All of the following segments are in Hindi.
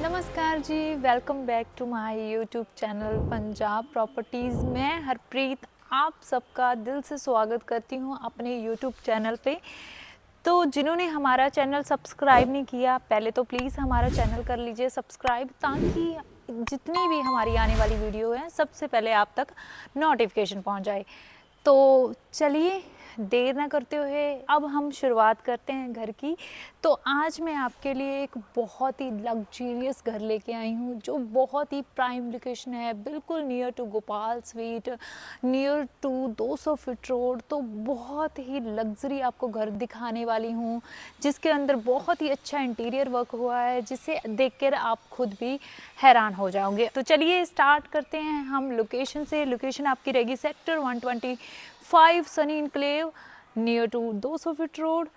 नमस्कार जी, welcome back to my YouTube channel Punjab properties. मैं हरप्रीत आप सबका दिल से स्वागत करती हूँ अपने यूट्यूब चैनल पे। तो जिन्होंने हमारा चैनल सब्सक्राइब नहीं किया, पहले तो प्लीज़ हमारा चैनल कर लीजिए सब्सक्राइब, ताकि जितनी भी हमारी आने वाली वीडियो है सबसे पहले आप तक नोटिफिकेशन पहुँच जाए। तो चलिए देर ना करते हुए अब हम शुरुआत करते हैं घर की। तो आज मैं आपके लिए एक बहुत ही लग्जरियस घर लेके आई हूँ, जो बहुत ही प्राइम लोकेशन है, बिल्कुल near to Gopal Sweet, near to 200 feet road. तो बहुत ही लग्जरी आपको घर दिखाने वाली हूँ, जिसके अंदर बहुत ही अच्छा इंटीरियर वर्क हुआ है, जिसे देखकर आप खुद भी हैरान हो जाओगे। तो चलिए स्टार्ट करते हैं हम लोकेशन से। लोकेशन आपकी रहेगी sector 125 Sunny Enclave, near to 200 feet road.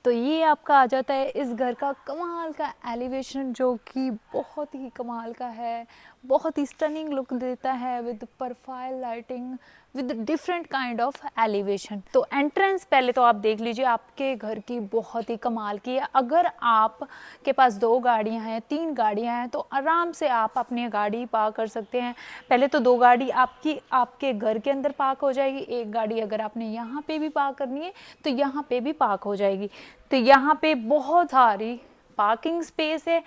तो ये आपका आ जाता है इस घर का कमाल का एलिवेशन, जो कि बहुत ही कमाल का है, बहुत ही स्टनिंग लुक देता है with profile lighting, with different kind of elevation. तो एंट्रेंस पहले तो आप देख लीजिए, आपके घर की बहुत ही कमाल की है। अगर आप के पास 2 गाड़ियां हैं, 3 गाड़ियां हैं, तो आराम से आप अपनी गाड़ी पार्क कर सकते हैं। पहले तो 2 गाड़ी आपके घर के अंदर पार्क हो जाएगी, 1 गाड़ी अगर आपने यहाँ पे भी पार्क करनी है तो यहाँ पे भी पार्क हो जाएगी। तो यहाँ पे बहुत सारी पार्किंग स्पेस है।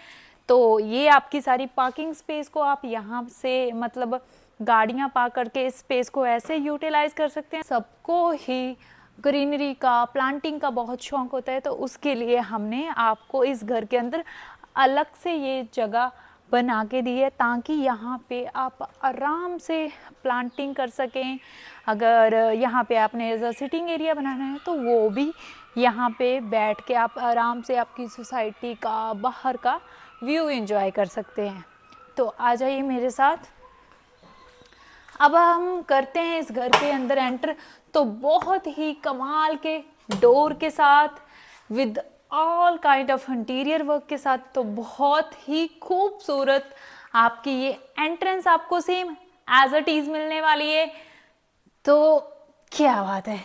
तो ये आपकी सारी पार्किंग स्पेस को आप यहाँ से मतलब गाड़ियाँ पार्क करके इस स्पेस को ऐसे यूटिलाइज कर सकते हैं। सबको ही ग्रीनरी का, प्लांटिंग का बहुत शौक होता है, तो उसके लिए हमने आपको इस घर के अंदर अलग से ये जगह बना के दी है, ताकि यहाँ पे आप आराम से प्लांटिंग कर सकें। अगर यहाँ पे आपने एज अ सिटिंग एरिया बनाना है तो वो भी यहाँ पे बैठ के आप आराम से आपकी सोसाइटी का, बाहर का व्यू एंजॉय कर सकते हैं। तो आ जाइए मेरे साथ। अब हम करते हैं इस घर के अंदर एंटर। तो बहुत ही कमाल के डोर के साथ, with all kind of interior work के साथ, तो बहुत ही खूबसूरत आपकी ये एंट्रेंस आपको सेम एज इट इज मिलने वाली है। तो क्या बात है।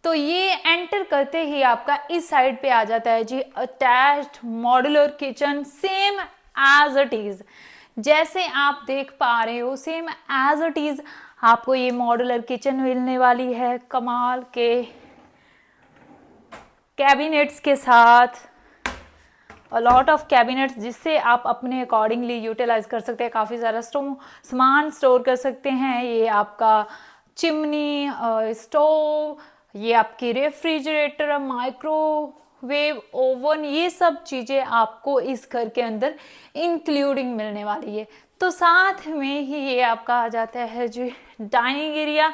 तो ये एंटर करते ही आपका इस साइड पे आ जाता है जी attached modular kitchen, same as it is जैसे आप देख पा रहे हो, सेम एज इट इज आपको ये मॉड्यूलर किचन मिलने वाली है, कमाल के कैबिनेट्स के साथ, लॉट ऑफ कैबिनेट्स, जिससे आप अपने अकॉर्डिंगली यूटिलाइज कर सकते हैं। काफ़ी सारा सामान स्टोर कर सकते हैं। ये आपका चिमनी, स्टोव, ये आपकी रेफ्रिजरेटर, माइक्रोवेव ओवन, ये सब चीज़ें आपको इस घर के अंदर इंक्लूडिंग मिलने वाली है। तो साथ में ही ये आपका आ जाता है जी डाइनिंग एरिया,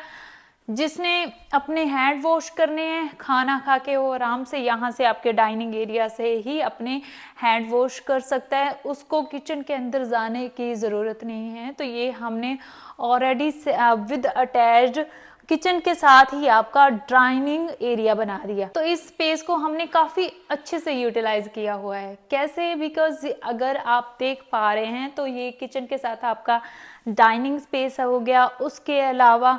जिसने अपने हैंड वॉश करने हैं खाना खा के, वो आराम से यहाँ से आपके डाइनिंग एरिया से ही अपने हैंड वॉश कर सकता है, उसको किचन के अंदर जाने की ज़रूरत नहीं है। तो ये हमने ऑलरेडी विद अटैच्ड किचन के साथ ही आपका डाइनिंग एरिया बना दिया। तो इस स्पेस को हमने काफ़ी अच्छे से यूटिलाइज किया हुआ है। कैसे? बिकॉज अगर आप देख पा रहे हैं तो ये किचन के साथ आपका डाइनिंग स्पेस हो गया, उसके अलावा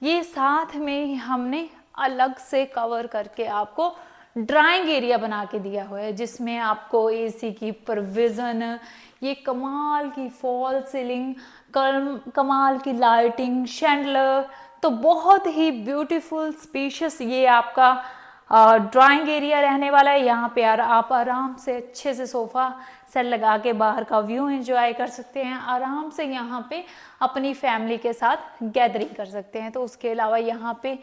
ये साथ में ही हमने अलग से कवर करके आपको ड्राइंग एरिया बना के दिया हुआ है, जिसमें आपको एसी की प्रोविज़न, ये कमाल की फॉल सीलिंग, कमाल की लाइटिंग, शैंडलर, तो बहुत ही ब्यूटीफुल स्पेशियस ये आपका ड्राइंग एरिया रहने वाला है। यहाँ पे आप आराम से अच्छे से सोफ़ा सेट लगा के बाहर का व्यू एंजॉय कर सकते हैं। आराम से यहाँ पे अपनी फैमिली के साथ गैदरिंग कर सकते हैं। तो उसके अलावा यहाँ पे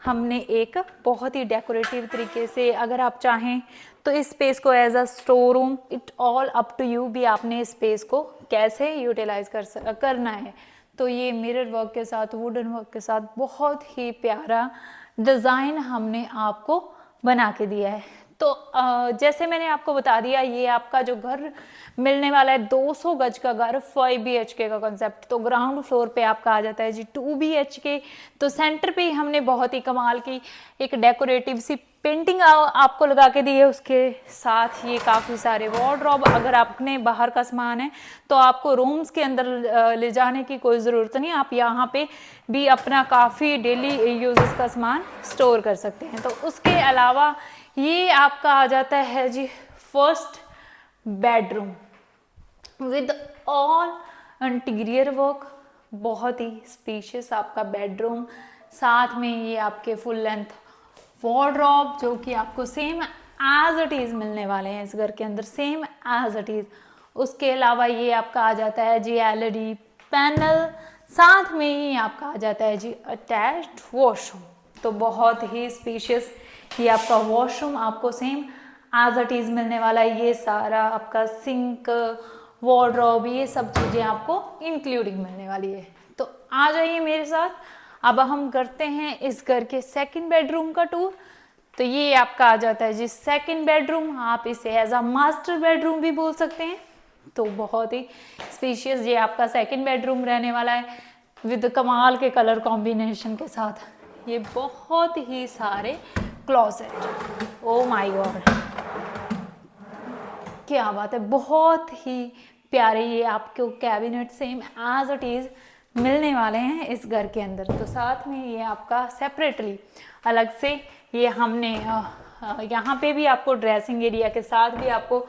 हमने एक बहुत ही डेकोरेटिव तरीके से, अगर आप चाहें तो इस स्पेस को as a store room, it all up to you भी आपने इस स्पेस को कैसे यूटिलाइज करना है। तो ये मिरर वर्क के साथ, वुडन वर्क के साथ बहुत ही प्यारा डिज़ाइन हमने आपको बना के दिया है। तो जैसे मैंने आपको बता दिया, ये आपका जो घर मिलने वाला है 200 गज का घर, 5 BHK का कॉन्सेप्ट। तो ग्राउंड फ्लोर पे आपका आ जाता है जी 2 BHK। तो सेंटर पे हमने बहुत ही कमाल की एक डेकोरेटिव सी पेंटिंग आपको लगा के दी है। उसके साथ ये काफ़ी सारे वार्डरोब, अगर आपने बाहर का सामान है तो आपको रूम्स के अंदर ले जाने की कोई ज़रूरत नहीं, आप यहाँ पे भी अपना काफ़ी डेली यूजेस का सामान स्टोर कर सकते हैं। तो उसके अलावा ये आपका आ जाता है जी first bedroom. With all interior work, बहुत ही स्पेशियस आपका बेडरूम, साथ में ये आपके फुल लेंथ वार्डरोब जो कि आपको सेम एज इट इज मिलने वाले हैं इस घर के अंदर, सेम एज इट इज। उसके अलावा ये आपका आ जाता है जी एलईडी पैनल, साथ में ही आपका आ जाता है जी अटैच्ड वॉशरूम। तो बहुत ही स्पेशियस ये आपका वॉशरूम आपको सेम एज इट इज मिलने वाला है। ये सारा आपका सिंक, वार्डरोब, ये सब चीजें आपको इंक्लूडिंग मिलने वाली है। तो आ जाइए मेरे साथ, अब हम करते हैं इस घर के सेकंड बेडरूम का टूर। तो ये आपका आ जाता है जी सेकंड बेडरूम, आप इसे एज अ मास्टर बेडरूम भी बोल सकते हैं। तो बहुत ही स्पेशियस ये आपका सेकंड बेडरूम रहने वाला है विद कमाल के कलर कॉम्बिनेशन के साथ। ये बहुत ही सारे क्लोसेट, ओ माय गॉड क्या बात है, बहुत ही प्यारे ये आपको cabinet same as it is मिलने वाले हैं इस घर के अंदर। तो साथ में ये आपका सेपरेटली अलग से ये हमने यहाँ पे भी आपको ड्रेसिंग एरिया के साथ भी आपको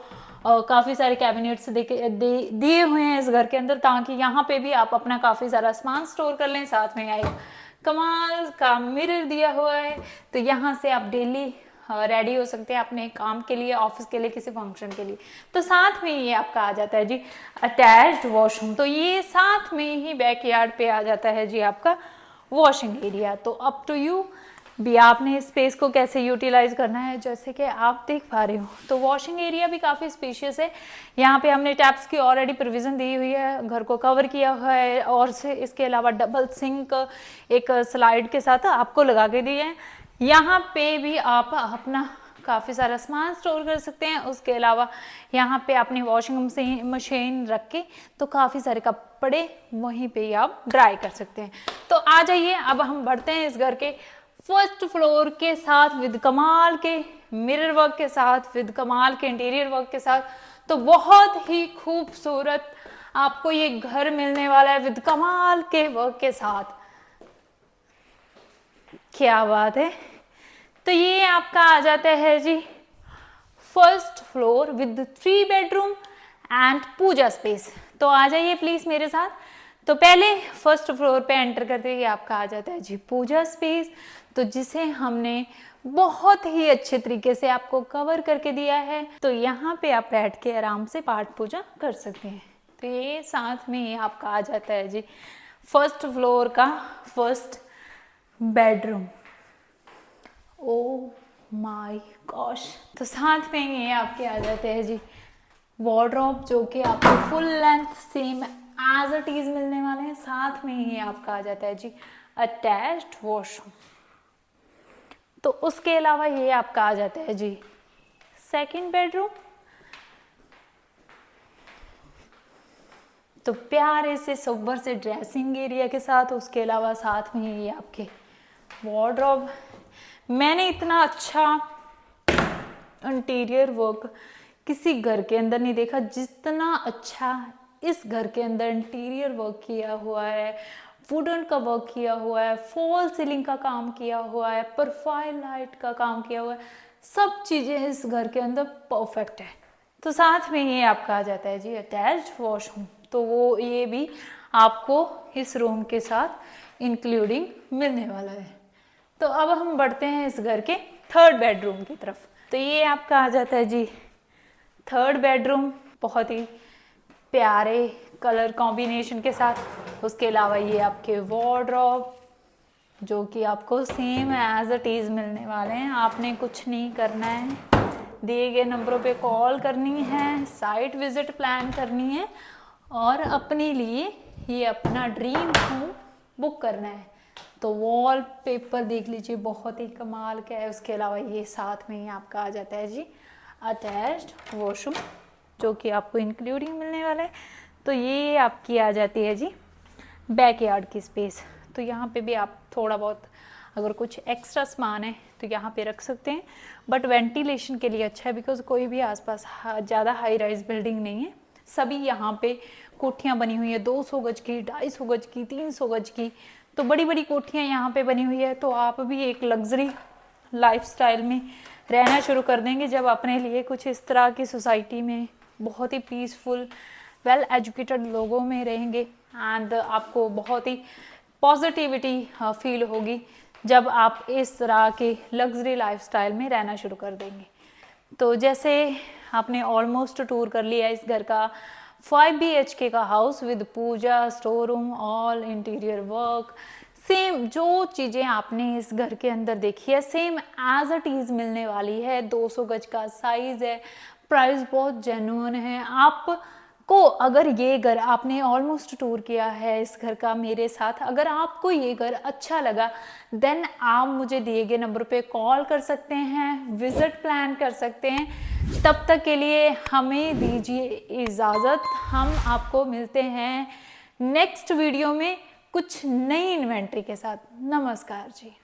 काफ़ी सारे कैबिनेट्स दिए हुए हैं इस घर के अंदर, ताकि यहाँ पे भी आप अपना काफ़ी सारा सामान स्टोर कर लें। साथ में आएगा कमाल का मिरर दिया हुआ है, तो यहाँ से आप डेली रेडी हो सकते हैं अपने काम के लिए, ऑफिस के लिए, किसी फंक्शन के लिए। तो साथ में ये आपका आ जाता है जी अटैच्ड वॉशरूम। तो ये साथ में ही बैकयार्ड पे आ जाता है जी आपका वॉशिंग एरिया। तो अप टू यू भी आपने स्पेस को कैसे यूटिलाइज करना है। जैसे कि आप देख पा रहे हो तो वॉशिंग एरिया भी काफ़ी स्पेशियस है। यहाँ पे हमने टैप्स की ऑलरेडी प्रोविज़न दी हुई है, घर को कवर किया हुआ है, और से इसके अलावा डबल सिंक एक स्लाइड के साथ आपको लगा के दिए हैं। यहाँ पे भी आप अपना काफ़ी सारा सामान स्टोर कर सकते हैं। उसके अलावा यहाँ पे आपने वॉशिंग मशीन रख के तो काफ़ी सारे कपड़े वहीं पे ही आप ड्राई कर सकते हैं। तो आ जाइए, अब हम बढ़ते हैं इस घर के फर्स्ट फ्लोर के साथ विद कमाल के मिरर वर्क के साथ, विद कमाल के इंटीरियर वर्क के साथ। तो बहुत ही खूबसूरत आपको ये घर मिलने वाला है विद कमाल के वर्क के साथ। क्या बात है। तो ये आपका आ जाता है जी first floor with 3 bedroom and puja space. तो आ जाइए प्लीज मेरे साथ। तो पहले फर्स्ट फ्लोर पे एंटर करते ही आपका आ जाता है जी पूजा स्पेस, तो जिसे हमने बहुत ही अच्छे तरीके से आपको कवर करके दिया है। तो यहाँ पे आप बैठ के आराम से पाठ पूजा कर सकते हैं। तो ये साथ में ही आपका आ जाता है जी फर्स्ट फ्लोर का first bedroom. Oh my gosh. तो साथ में ये आपके आ जाते हैं जी वार्डरोब, जो कि आपको full length same as it is मिलने वाले हैं। साथ में ही आपका आ जाता है जी अटैच्ड वॉशरूम। तो उसके अलावा ये आपका आ जाता है जी सेकंड बेडरूम। तो प्यारे से सोबर से ड्रेसिंग एरिया के साथ, उसके अलावा साथ में ये आपके वार्डरोब। मैंने इतना अच्छा इंटीरियर वर्क किसी घर के अंदर नहीं देखा जितना अच्छा इस घर के अंदर इंटीरियर वर्क किया हुआ है, वुडन का वर्क किया हुआ है, फॉल सीलिंग का काम किया हुआ है, प्रोफाइल लाइट का काम किया हुआ है। सब चीज़ें इस घर के अंदर परफेक्ट है। तो साथ में ये आपका आ जाता है जी अटैच्ड वॉशरूम। तो वो ये भी आपको इस रूम के साथ इंक्लूडिंग मिलने वाला है। तो अब हम बढ़ते हैं इस घर के थर्ड बेडरूम की तरफ। तो ये आपका आ जाता है जी थर्ड बेडरूम, बहुत ही प्यारे कलर कॉम्बिनेशन के साथ। उसके अलावा ये आपके वार्डरोब, जो कि आपको सेम एज इट इज मिलने वाले हैं। आपने कुछ नहीं करना है, दिए गए नंबरों पे कॉल करनी है, साइट विजिट प्लान करनी है और अपने लिए ये अपना ड्रीम होम बुक करना है। तो वॉल पेपर देख लीजिए, बहुत ही कमाल का है। उसके अलावा ये साथ में ही आपका आ जाता है जी अटैच्ड वॉशरूम, जो कि आपको इंक्लूडिंग मिलने वाला है। तो ये आपकी आ जाती है जी बैकयार्ड की स्पेस। तो यहाँ पे भी आप थोड़ा बहुत अगर कुछ एक्स्ट्रा सामान है तो यहाँ पे रख सकते हैं, बट वेंटिलेशन के लिए अच्छा है, बिकॉज कोई भी आसपास ज़्यादा हाई राइज बिल्डिंग नहीं है। सभी यहाँ पे कोठियाँ बनी हुई है 200 गज की, 250 गज की, 300 गज की। तो बड़ी बड़ी कोठियाँ यहाँ पे बनी हुई है। तो आप भी एक लग्जरी लाइफस्टाइल में रहना शुरू कर देंगे जब अपने लिए कुछ इस तरह की सोसाइटी में बहुत ही पीसफुल वेल एजुकेटेड लोगों में रहेंगे एंड आपको बहुत ही पॉजिटिविटी फील होगी जब आप इस तरह के लग्जरी लाइफस्टाइल में रहना शुरू कर देंगे। तो जैसे आपने ऑलमोस्ट टूर कर लिया इस घर का, 5 BHK का house with puja, store room, all interior work, same जो चीज़ें आपने इस घर के अंदर देखी है सेम एज इट इज़ मिलने वाली है। 200 गज का साइज़ है, प्राइस बहुत जेन्युइन है। आपको अगर ये घर, आपने ऑलमोस्ट टूर किया है इस घर का मेरे साथ, अगर आपको ये घर अच्छा लगा देन आप मुझे दिए गए नंबर पे कॉल कर सकते हैं, विजिट प्लान कर सकते हैं। तब तक के लिए हमें दीजिए इजाज़त, हम आपको मिलते हैं नेक्स्ट वीडियो में कुछ नई इन्वेंट्री के साथ। नमस्कार जी।